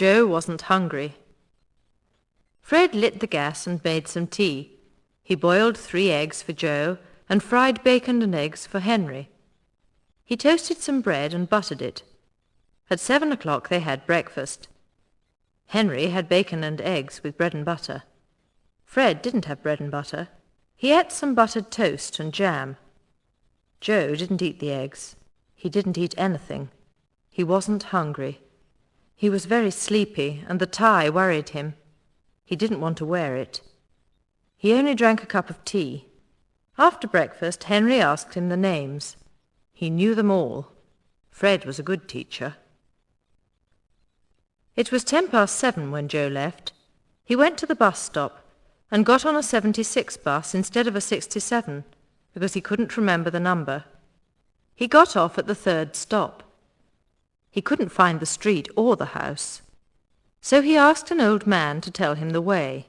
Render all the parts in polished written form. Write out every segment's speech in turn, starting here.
Joe wasn't hungry. Fred lit the gas and made some tea. He boiled 3 eggs for Joe and fried bacon and eggs for Henry. He toasted some bread and buttered it. At 7 o'clock they had breakfast. Henry had bacon and eggs with bread and butter. Fred didn't have bread and butter. He ate some buttered toast and jam. Joe didn't eat the eggs. He didn't eat anything. He wasn't hungry. He was very sleepy, and the tie worried him. He didn't want to wear it. He only drank a cup of tea. After breakfast, Henry asked him the names. He knew them all. Fred was a good teacher. It was 7:10 when Joe left. He went to the bus stop and got on a 76 bus instead of a 67 because he couldn't remember the number. He got off at the 3rd stop. He couldn't find the street or the house. So he asked an old man to tell him the way.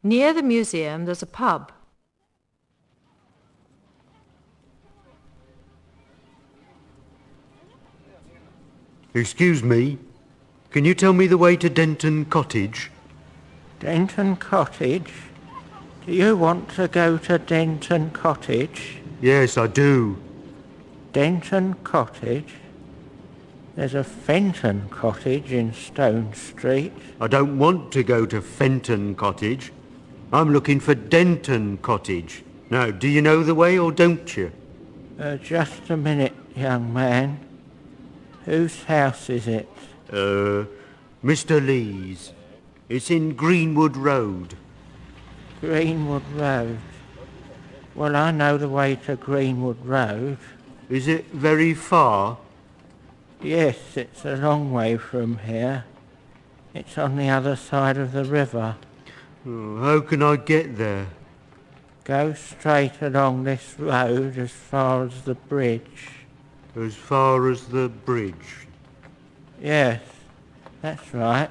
Near the museum there's a pub. Excuse me, can you tell me the way to Denton Cottage? Denton Cottage? Do you want to go to Denton Cottage? Yes, I do. Denton Cottage? There's a Fenton Cottage in Stone Street. I don't want to go to Fenton Cottage. I'm looking for Denton Cottage. Now, do you know the way or don't you? Just a minute, young man. Whose house is it? Mr. Lee's. It's in Greenwood Road. Greenwood Road. Well, I know the way to Greenwood Road. Is it very far? Yes, it's a long way from here. It's on the other side of the river. Oh, how can I get there? Go straight along this road as far as the bridge. As far as the bridge? Yes, that's right.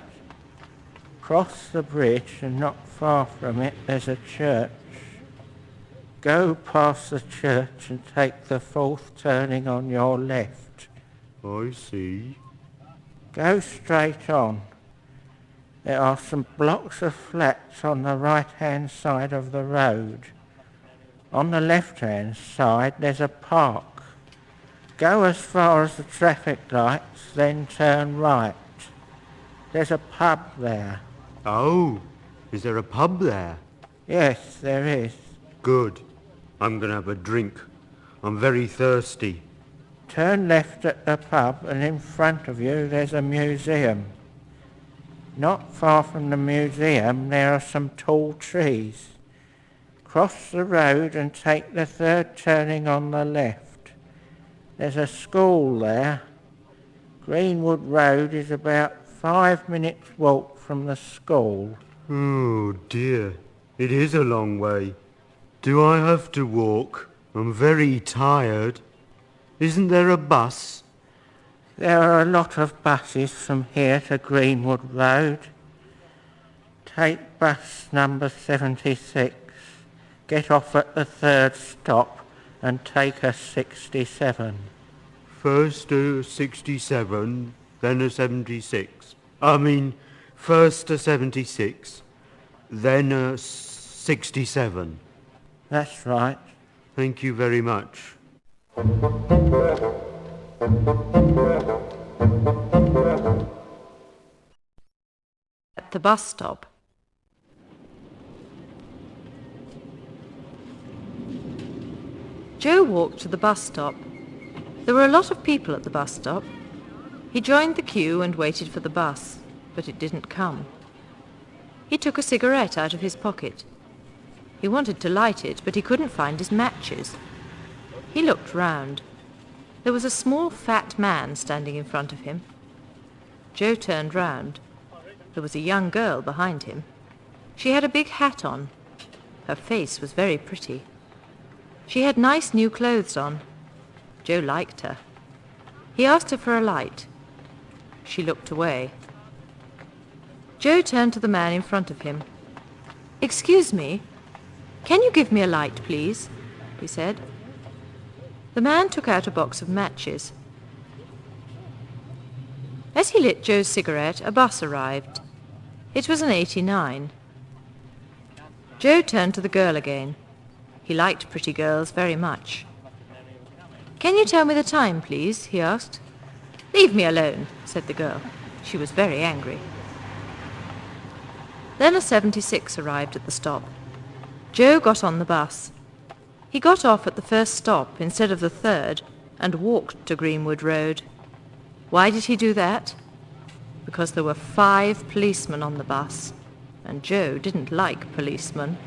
Cross the bridge and not far from it there's a church. Go past the church and take the 4th turning on your left. I see. Go straight on. There are some blocks of flats on the right-hand side of the road. On the left-hand side there's a park. Go as far as the traffic lights, then turn right. There's a pub there. Oh, is there a pub there? Yes, there is. Good. I'm going to have a drink. I'm very thirsty. Turn left at the pub and in front of you there's a museum. Not far from the museum there are some tall trees. Cross the road and take the 3rd turning on the left. There's a school there. Greenwood Road is about 5 minutes' walk from the school. Oh dear, it is a long way. Do I have to walk? I'm very tired. Isn't there a bus? There are a lot of buses from here to Greenwood Road. Take bus number 76. Get off at the 3rd stop and take a 67. First a 67, then a 76. I mean, first a 76, then a 67. That's right. Thank you very much. At the bus stop. Joe walked to the bus stop. There were a lot of people at the bus stop. He joined the queue and waited for the bus, but it didn't come. He took a cigarette out of his pocket. He wanted to light it, but he couldn't find his matches. He looked round. There was a small fat man standing in front of him. Joe turned round. There was a young girl behind him. She had a big hat on. Her face was very pretty. She had nice new clothes on. Joe liked her. He asked her for a light. She looked away. Joe turned to the man in front of him. "Excuse me, can you give me a light, please?" he said. The man took out a box of matches. As he lit Joe's cigarette, a bus arrived. It was an 89. Joe turned to the girl again. He liked pretty girls very much. "Can you tell me the time, please?" he asked. "Leave me alone," said the girl. She was very angry. Then a 76 arrived at the stop. Joe got on the bus. He got off at the first stop instead of the third and walked to Greenwood Road. Why did he do that? Because there were 5 policemen on the bus, and Joe didn't like policemen.